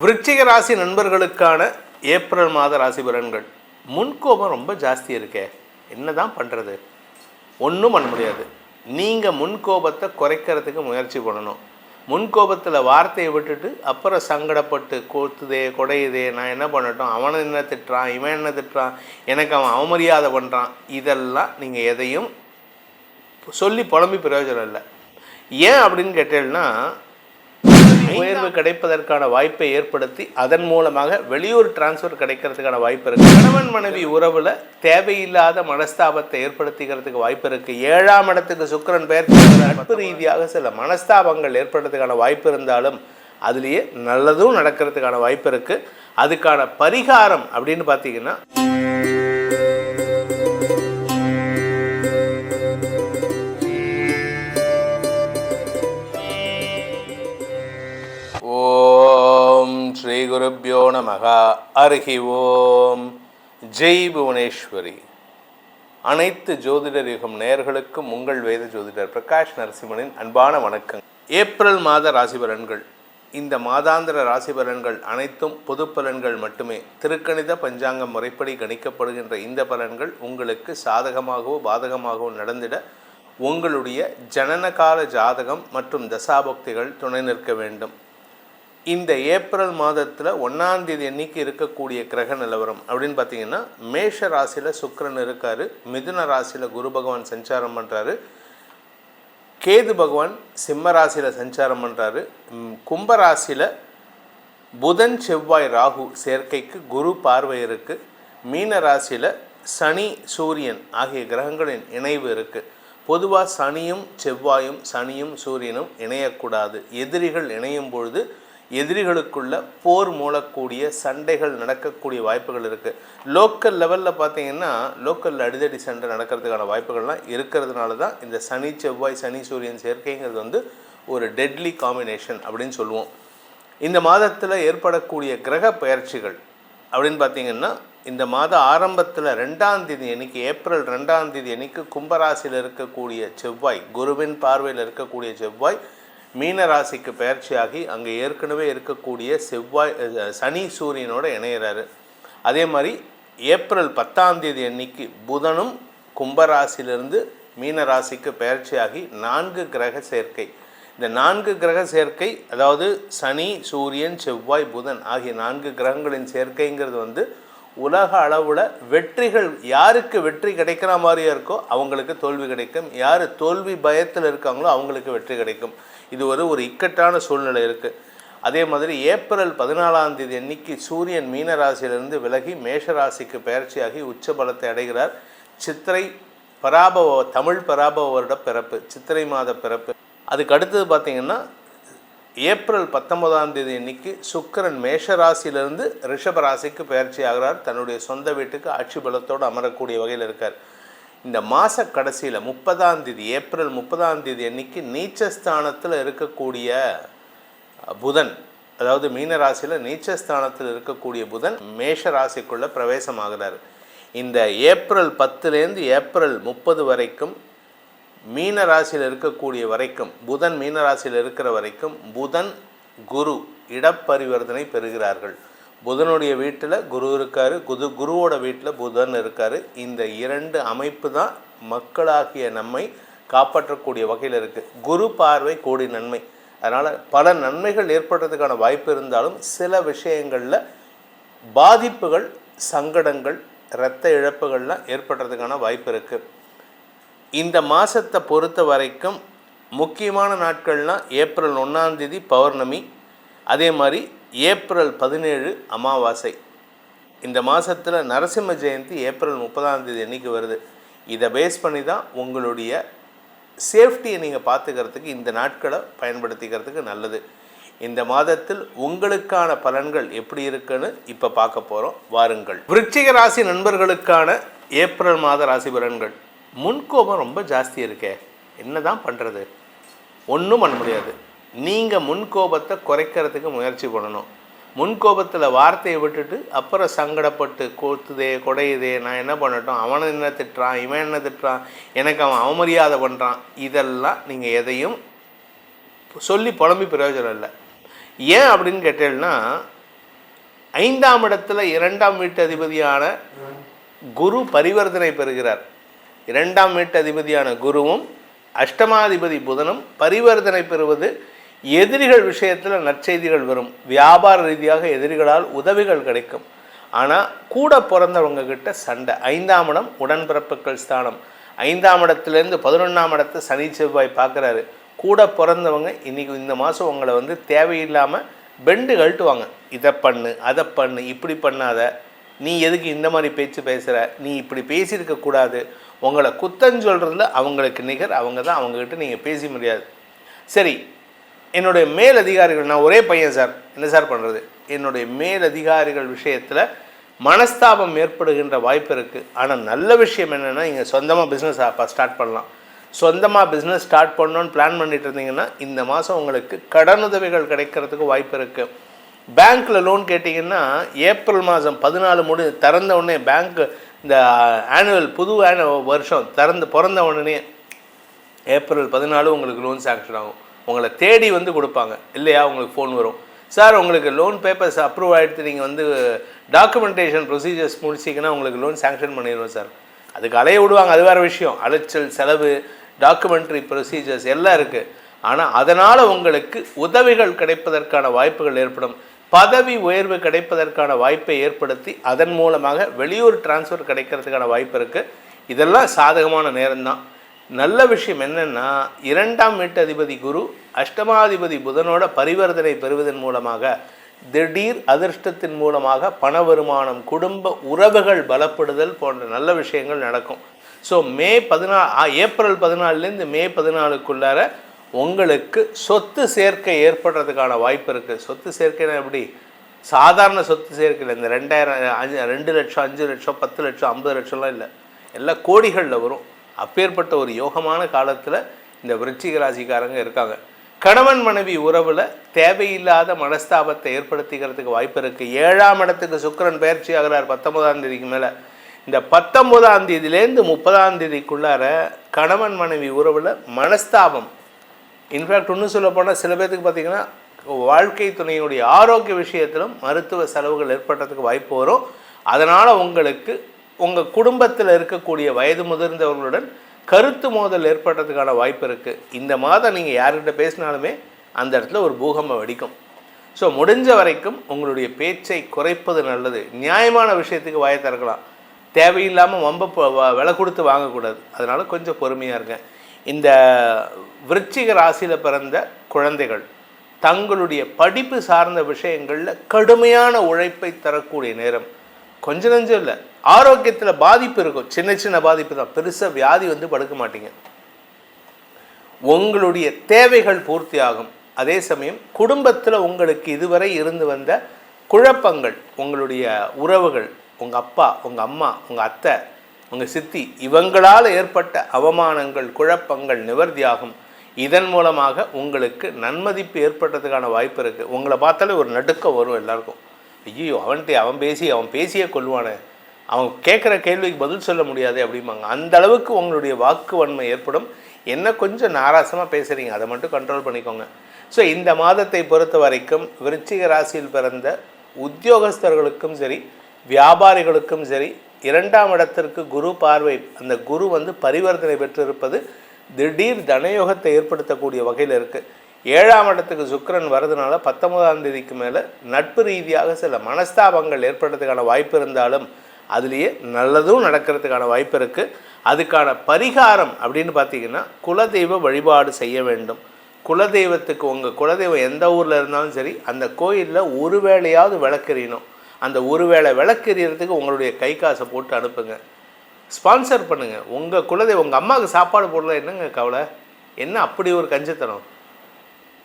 விருச்சிக ராசி நண்பர்களுக்கான ஏப்ரல் மாத ராசி பலன்கள். முன்கோபம் ரொம்ப ஜாஸ்தி இருக்கே, என்னதான் பண்ணுறது? ஒன்றும் பண்ண முடியாது. நீங்கள் முன்கோபத்தை குறைக்கிறதுக்கு முயற்சி பண்ணணும். முன்கோபத்தில் வார்த்தையை விட்டுட்டு அப்புறம் சங்கடப்பட்டு கோத்துதே கொடையுதே, நான் என்ன பண்ணட்டும், அவனை என்ன திட்டுறான், இவன் என்ன திட்டுறான், எனக்கு அவன் அவமரியாதை பண்ணுறான், இதெல்லாம் நீங்கள் எதையும் சொல்லி புலம்பி பிரயோஜனம் இல்லை. ஏன் அப்படின்னு கேட்டேன்னா, உயர்வு கிடைப்பதற்கான வாய்ப்பை ஏற்படுத்தி அதன் மூலமாக வெளியூர் டிரான்ஸ்ஃபர் கிடைக்கிறதுக்கான வாய்ப்பு இருக்குது. கணவன் மனைவி உறவில் தேவையில்லாத மனஸ்தாபத்தை ஏற்படுத்திக்கிறதுக்கு வாய்ப்பு இருக்குது. 7ஆம் இடத்துக்கு சுக்கிரன் பெயர் நட்பு ரீதியாக சில மனஸ்தாபங்கள் ஏற்படுறதுக்கான வாய்ப்பு இருந்தாலும் அதுலேயே நல்லதும் நடக்கிறதுக்கான வாய்ப்பு இருக்குது. அதுக்கான பரிகாரம் அப்படின்னு பார்த்தீங்கன்னா, ஓம் ஸ்ரீ குருப்யோ நமஹ. ஹரி ஓம். ஜெய் புவனேஸ்வரி. அனைத்து ஜோதிடர் யுகம் நேயர்களுக்கும் உங்கள் வேத ஜோதிடர் பிரகாஷ் நரசிம்மனின் அன்பான வணக்கம். ஏப்ரல் மாத ராசி பலன்கள். இந்த மாதாந்திர ராசி பலன்கள் அனைத்தும் பொது பலன்கள் மட்டுமே. திருக்கணித பஞ்சாங்க முறைப்படி கணிக்கப்படுகின்ற இந்த பலன்கள் உங்களுக்கு சாதகமாகவோ பாதகமாகவோ நடந்திட உங்களுடைய ஜனனகால ஜாதகம் மற்றும் தசாபக்திகள் துணை நிற்க வேண்டும். இந்த ஏப்ரல் மாதத்தில் 1ஆம் தேதி அன்னைக்கு இருக்கக்கூடிய கிரக நிலவரம் அப்படின்னு பார்த்தீங்கன்னா, மேஷ ராசியில் சுக்கிரன் இருக்கார், மிதுன ராசியில் குரு பகவான் சஞ்சாரம் பண்ணுறாரு, கேது பகவான் சிம்ம ராசியில் சஞ்சாரம் பண்ணுறாரு, கும்பராசியில் புதன் செவ்வாய் ராகு சேர்க்கைக்கு குரு பார்வை இருக்குது, மீன ராசியில் சனி சூரியன் ஆகிய கிரகங்களின் இணைவு இருக்குது. பொதுவாக சனியும் செவ்வாயும் சனியும் சூரியனும் இணையக்கூடாது. எதிரிகள் இணையும் பொழுது எதிரிகளுக்குள்ள போர் மூலக்கூடிய சண்டைகள் நடக்கக்கூடிய வாய்ப்புகள் இருக்குது. லோக்கல் லெவலில் பார்த்தீங்கன்னா, லோக்கலில் அடிதடி சண்டை நடக்கிறதுக்கான வாய்ப்புகள்லாம் இருக்கிறதுனால தான் இந்த சனி செவ்வாய் சனி சூரியன் சேர்க்கைங்கிறது ஒரு டெட்லி காம்பினேஷன் அப்படின்னு சொல்லுவோம். இந்த மாதத்தில் ஏற்படக்கூடிய கிரக பயிற்சிகள் அப்படின்னு பார்த்திங்கன்னா, இந்த மாத ஆரம்பத்தில் 2ஆம் தேதி அன்னைக்கு ஏப்ரல் 2ஆம் தேதி அன்னைக்கு கும்பராசியில் இருக்கக்கூடிய செவ்வாய், குருவின் பார்வையில் இருக்கக்கூடிய செவ்வாய் மீன ராசிக்கு பயிற்சியாகி அங்கே ஏற்கனவே இருக்கக்கூடிய சனி சூரியனோட இணையிறாரு. அதே மாதிரி ஏப்ரல் 10ஆம் தேதி அன்னைக்கு புதனும் கும்பராசிலிருந்து மீன ராசிக்கு பயிற்சியாகி 4 கிரக சேர்க்கை. இந்த 4 கிரக சேர்க்கை, அதாவது சனி சூரியன் செவ்வாய் புதன் ஆகிய 4 கிரகங்களின் சேர்க்கைங்கிறது உலக அளவில் வெற்றிகள், யாருக்கு வெற்றி கிடைக்கிற மாதிரியே இருக்கோ அவங்களுக்கு தோல்வி கிடைக்கும், யார் தோல்வி பயத்தில் இருக்காங்களோ அவங்களுக்கு வெற்றி கிடைக்கும். இது ஒரு இக்கட்டான சூழ்நிலை இருக்குது. அதே மாதிரி ஏப்ரல் 14ஆம் தேதி அன்னைக்கு சூரியன் மீன ராசியிலிருந்து விலகி மேஷ ராசிக்கு பயிற்சியாகி உச்ச பலத்தை அடைகிறார். சித்திரை பராபவ, தமிழ் பராபவ வருட பிறப்பு, சித்திரை மாத பிறப்பு. அதுக்கு அடுத்தது பார்த்திங்கன்னா, ஏப்ரல் 19ஆம் தேதி அன்னைக்கு சுக்கிரன் மேஷ ராசியிலிருந்து ரிஷப ராசிக்கு பயிற்சி ஆகிறார். தன்னுடைய சொந்த வீட்டுக்கு ஆட்சி பலத்தோடு அமரக்கூடிய வகையில் இருக்கார். இந்த மாத கடைசியில் 30ஆம் தேதி ஏப்ரல் 30ஆம் தேதி அன்னைக்கு நீச்சஸ்தானத்தில் இருக்கக்கூடிய புதன், அதாவது மீன ராசியில் நீச்சஸ்தானத்தில் இருக்கக்கூடிய புதன் மேஷ ராசிக்குள்ளே பிரவேசமாகிறார். இந்த ஏப்ரல் 10லேருந்து ஏப்ரல் 30 வரைக்கும் மீன ராசியில் இருக்கக்கூடிய வரைக்கும், புதன் மீன ராசியில் இருக்கிற வரைக்கும் புதன் குரு இடப்பரிவர்த்தனை பெறுகிறார்கள். புதனுடைய வீட்டில் குரு இருக்கார், குருவோட வீட்டில் புதன் இருக்கார். இந்த 2 அமைப்பு தான் மக்களாகிய நம்மை காப்பாற்றக்கூடிய வகையில் இருக்குது. குரு பார்வை கோடி நன்மை. அதனால் பல நன்மைகள் ஏற்படுறதுக்கான வாய்ப்பு இருந்தாலும் சில விஷயங்களில் பாதிப்புகள், சங்கடங்கள், இரத்த இழப்புகள்லாம் ஏற்படுறதுக்கான வாய்ப்பு இருக்குது. இந்த மாதத்தை பொறுத்த வரைக்கும் முக்கியமான நாட்கள்னால் ஏப்ரல் 1ஆம் தேதி பௌர்ணமி, அதே மாதிரி ஏப்ரல் 17 அமாவாசை. இந்த மாதத்தில் நரசிம்ம ஜெயந்தி ஏப்ரல் 30ஆம் தேதி அன்றைக்கி வருது. இதை பேஸ் பண்ணி தான் உங்களுடைய சேஃப்டியை நீங்கள் பார்த்துக்கிறதுக்கு இந்த நாட்களை பயன்படுத்திக்கிறதுக்கு நல்லது. இந்த மாதத்தில் உங்களுக்கான பலன்கள் எப்படி இருக்குன்னு இப்போ பார்க்க போகிறோம், வாருங்கள். விருச்சிக ராசி நண்பர்களுக்கான ஏப்ரல் மாத ராசி பலன்கள். முன்கோபம் ரொம்ப ஜாஸ்தி இருக்கே, என்னதான் பண்ணுறது? ஒன்றும் பண்ண முடியாது. நீங்கள் முன்கோபத்தை குறைக்கிறதுக்கு முயற்சி பண்ணணும். முன்கோபத்தில் வார்த்தையை விட்டுட்டு அப்புறம் சங்கடப்பட்டு கோத்துதே கொடையுதே, நான் என்ன பண்ணட்டும், அவனை என்ன திட்டுறான், இவன் என்ன திட்டுறான், எனக்கு அவன் அவமரியாதை பண்ணுறான், இதெல்லாம் நீங்கள் எதையும் சொல்லி புலம்பி பிரயோஜனம் இல்லை. ஏன் அப்படின்னு கேட்டேன்னா, 5ஆம் இடத்துல 2ஆம் வீட்டு அதிபதியான குரு பரிவர்த்தனை பெறுகிறார். 2ஆம் வீட்டு அதிபதியான குருவும் அஷ்டமாதிபதி புதனும் பரிவர்த்தனை பெறுவது எதிரிகள் விஷயத்தில் நற்செய்திகள் வரும். வியாபார ரீதியாக எதிரிகளால் உதவிகள் கிடைக்கும். ஆனால் கூட பிறந்தவங்க கிட்ட சண்டை. 5ஆம் இடம் உடன்பிறப்புகள் ஸ்தானம். 5ஆம் இடத்துலேருந்து 11ஆம் இடத்தை சனி செவ்வாய் பார்க்குறாரு. கூட பிறந்தவங்க இன்றைக்கி இந்த மாதம் உங்களை வந்து தேவையில்லாமல் பெண்டு கழட்டுவாங்க. இதை பண்ணு, அதை பண்ணு, இப்படி பண்ணாத, நீ எதுக்கு இந்த மாதிரி பேச்சு பேசுகிற, நீ இப்படி பேசியிருக்கக்கூடாது, உங்களை குத்தஞ்சொல்றதுல அவங்களுக்கு நிகர் அவங்க தான், அவங்கக்கிட்ட நீங்கள் பேச முடியாது. சரி, என்னுடைய மேலதிகாரிகள், நான் ஒரே பையன் சார், என்ன சார் பண்ணுறது? என்னுடைய மேலதிகாரிகள் விஷயத்தில் மனஸ்தாபம் ஏற்படுகின்ற வாய்ப்பு இருக்குது. ஆனால் நல்ல விஷயம் என்னென்னா, நீங்கள் சொந்தமாக பிஸ்னஸ் ஸ்டார்ட் பண்ணலாம். சொந்தமாக பிஸ்னஸ் ஸ்டார்ட் பண்ணணுன்னு பிளான் பண்ணிட்டு இருந்தீங்கன்னா இந்த மாதம் உங்களுக்கு கடனுதவிகள் கிடைக்கிறதுக்கு வாய்ப்பு இருக்குது. பேங்க்கில் லோன் கேட்டிங்கன்னா ஏப்ரல் மாதம் 14 திறந்த உடனே பேங்க்கு இந்த ஆனுவல் புது வருஷம் பிறந்த உடனே ஏப்ரல் 14 உங்களுக்கு லோன் சாங்ஷன் ஆகும். உங்களை தேடி வந்து கொடுப்பாங்க. இல்லையா, உங்களுக்கு ஃபோன் வரும், சார் உங்களுக்கு லோன் பேப்பர்ஸ் அப்ரூவ் ஆகிடுத்து, நீங்கள் வந்து டாக்குமெண்டேஷன் ப்ரொசீஜர்ஸ் முடிச்சிங்கன்னா உங்களுக்கு லோன் சாங்ஷன் பண்ணிடுவோம் சார். அதுக்கு அலைய விடுவாங்க, அது வேறு விஷயம். அலைச்சல், செலவு, டாக்குமெண்ட்ரி ப்ரொசீஜர்ஸ் எல்லாம் இருக்குது. ஆனால் அதனால் உங்களுக்கு உதவிகள் கிடைப்பதற்கான வாய்ப்புகள் ஏற்படும். பதவி உயர்வு கிடைப்பதற்கான வாய்ப்பை ஏற்படுத்தி அதன் மூலமாக வெளியூர் டிரான்ஸ்ஃபர் கிடைக்கிறதுக்கான வாய்ப்பு இருக்குது. இதெல்லாம் சாதகமான நேரம்தான். நல்ல விஷயம் என்னென்னா, 2ஆம் வீட்டு அதிபதி குரு அஷ்டமாதிபதி புதனோட பரிவர்த்தனை பெறுவதன் மூலமாக திடீர் அதிர்ஷ்டத்தின் மூலமாக பண வருமானம், குடும்ப உறவுகள் பலப்படுதல் போன்ற நல்ல விஷயங்கள் நடக்கும். ஸோ ஏப்ரல் 14லேருந்து மே 14க்குள்ளார உங்களுக்கு சொத்து சேர்க்கை ஏற்படுறதுக்கான வாய்ப்பு இருக்குது. சொத்து சேர்க்கைனா எப்படி? சாதாரண சொத்து சேர்க்கையில் இந்த 2 லட்சம், 5 லட்சம், 10 லட்சம், 50 லட்சம்லாம் இல்லை, எல்லாம் கோடிகளில் வரும். அப்பேற்பட்ட ஒரு யோகமான காலத்தில் இந்த விருச்சிக ராசிக்காரங்க இருக்காங்க. கணவன் மனைவி உறவில் தேவையில்லாத மனஸ்தாபத்தை ஏற்படுத்திக்கிறதுக்கு வாய்ப்பு இருக்குது. 7ஆம் இடத்துக்கு சுக்கிரன் பயிற்சி ஆகிறார் 19ஆம் தேதிக்கு மேலே. இந்த 19ஆம் தேதியிலேருந்து 30ஆம் தேதிக்குள்ளார கணவன் மனைவி உறவில் மனஸ்தாபம், இன்ஃபேக்ட் இன்னும் சொல்ல போனால் சில பேர்த்துக்கு பார்த்திங்கன்னா வாழ்க்கை துணையினுடைய ஆரோக்கிய விஷயத்திலும் மருத்துவ செலவுகள் ஏற்படுறதுக்கு வாய்ப்பு வரும். அதனால் உங்களுக்கு உங்கள் குடும்பத்தில் இருக்கக்கூடிய வயது முதிர்ந்தவர்களுடன் கருத்து மோதல் ஏற்படுறதுக்கான வாய்ப்பு இருக்குது. இந்த மாதம் நீங்கள் யார்கிட்ட பேசினாலுமே அந்த இடத்துல ஒரு பூகம்பம் வெடிக்கும். ஸோ முடிஞ்ச வரைக்கும் உங்களுடைய பேச்சை குறைப்பது நல்லது. நியாயமான விஷயத்துக்கு வாயை திறக்கலாம், தேவையில்லாமல் விலை கொடுத்து வாங்கக்கூடாது. அதனால் கொஞ்சம் பொறுமையாக இருங்க. இந்த விருச்சிக ராசியில் பிறந்த குழந்தைகள் தங்களுடைய படிப்பு சார்ந்த விஷயங்களில் கடுமையான உழைப்பை தரக்கூடிய நேரம். கொஞ்சம் நஞ்சம் இல்லை, ஆரோக்கியத்தில் பாதிப்பு இருக்கும், சின்ன சின்ன பாதிப்பு தான், பெருசாக வியாதி வந்து படுக்க மாட்டீங்க. உங்களுடைய தேவைகள் பூர்த்தி ஆகும். அதே சமயம் குடும்பத்தில் உங்களுக்கு இதுவரை இருந்து வந்த குழப்பங்கள், உங்களுடைய உறவுகள், உங்கள் அப்பா, உங்கள் அம்மா, உங்கள் அத்தை, உங்கள் சித்தி, இவங்களால் ஏற்பட்ட அவமானங்கள், குழப்பங்கள் நிவர்த்தியாகும். இதன் மூலமாக உங்களுக்கு நன்மதிப்பு ஏற்படுறதுக்கான வாய்ப்பு இருக்குது. உங்களை பார்த்தாலே ஒரு நடுக்கம் வரும் எல்லாருக்கும். ஐயோ, அவன் பேசியே கொள்வானே, அவன் கேட்குற கேள்விக்கு பதில் சொல்ல முடியாது அப்படிம்பாங்க. அந்த அளவுக்கு உங்களுடைய வாக்கு வன்மை ஏற்படும். என்ன கொஞ்சம் நாராசமாக பேசுகிறீங்க, அதை மட்டும் கண்ட்ரோல் பண்ணிக்கோங்க. ஸோ இந்த மாதத்தை பொறுத்த வரைக்கும் விருச்சிக ராசியில் பிறந்த உத்தியோகஸ்தர்களுக்கும் சரி, வியாபாரிகளுக்கும் சரி, 2ஆம் இடத்திற்கு குரு பார்வை, அந்த குரு வந்து பரிவர்த்தனை பெற்றிருப்பது திடீர் தனயோகத்தை ஏற்படுத்தக்கூடிய வகையில் இருக்குது. 7ஆம் இடத்துக்கு சுக்கிரன் வரதுனால 19ஆம் தேதிக்கு மேலே நட்பு ரீதியாக சில மனஸ்தாபங்கள் ஏற்படுறதுக்கான வாய்ப்பு இருந்தாலும் அதுலேயே நல்லதும் நடக்கிறதுக்கான வாய்ப்பு இருக்குது. அதுக்கான பரிகாரம் அப்படின்னு பார்த்தீங்கன்னா குலதெய்வ வழிபாடு செய்ய வேண்டும். குலதெய்வத்துக்கு உங்கள் குலதெய்வம் எந்த ஊரில் இருந்தாலும் சரி, அந்த கோயிலில் ஒரு வேளையாவது விளக்கெறியணும். அந்த ஒரு வேளை விளக்கெறியறதுக்கு உங்களுடைய கை காசை போட்டு அனுப்புங்க, ஸ்பான்சர் பண்ணுங்கள். உங்கள் குலதெய்வம், உங்கள் அம்மாவுக்கு சாப்பாடு போடல, என்னங்க கவலை, என்ன அப்படி ஒரு கஞ்சத்தனம்?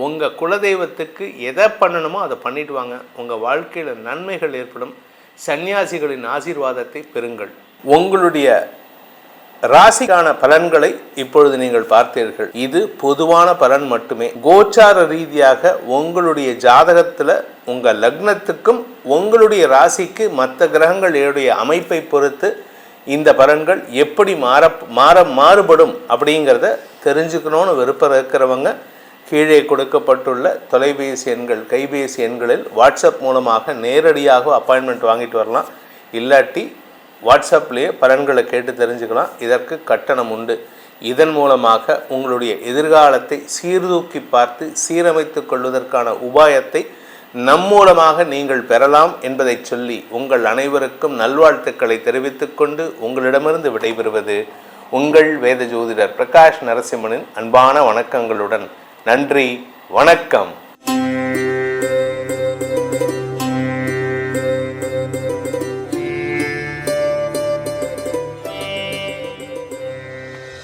உங்கள் குலதெய்வத்துக்கு எதை பண்ணணுமோ அதை பண்ணிட்டு வாங்க. உங்கள் வாழ்க்கையில் நன்மைகள் ஏற்படும். சன்னியாசிகளின் ஆசீர்வாதத்தை பெறுங்கள். உங்களுடைய ராசிக்கான பலன்களை இப்பொழுது நீங்கள் பார்த்தீர்கள். இது பொதுவான பலன் மட்டுமே. கோச்சார ரீதியாக உங்களுடைய ஜாதகத்தில் உங்கள் லக்னத்துக்கும் உங்களுடைய ராசிக்கு மற்ற கிரகங்களுடைய அமைப்பை பொறுத்து இந்த பலன்கள் எப்படி மாறுபடும் அப்படிங்கிறத தெரிஞ்சுக்கணும்னு விருப்பம் இருக்கிறவங்க கீழே கொடுக்கப்பட்டுள்ள தொலைபேசி எண்கள், கைபேசி எண்களில் வாட்ஸ்அப் மூலமாக நேரடியாக அப்பாயின்மெண்ட் வாங்கிட்டு வரலாம். இல்லாட்டி வாட்ஸ்அப்லேயே பலன்களை கேட்டு தெரிஞ்சுக்கலாம். இதற்கு கட்டணம் உண்டு. இதன் மூலமாக உங்களுடைய எதிர்காலத்தை சீர்தூக்கி பார்த்து சீரமைத்து கொள்வதற்கான உபாயத்தை நம்மூலமாக நீங்கள் பெறலாம் என்பதை சொல்லி உங்கள் அனைவருக்கும் நல்வாழ்த்துக்களை தெரிவித்துக் கொண்டு உங்களிடமிருந்து விடைபெறுவது உங்கள் வேத ஜோதிடர் பிரகாஷ் நரசிம்மனின் அன்பான வணக்கங்களுடன். நன்றி, வணக்கம்.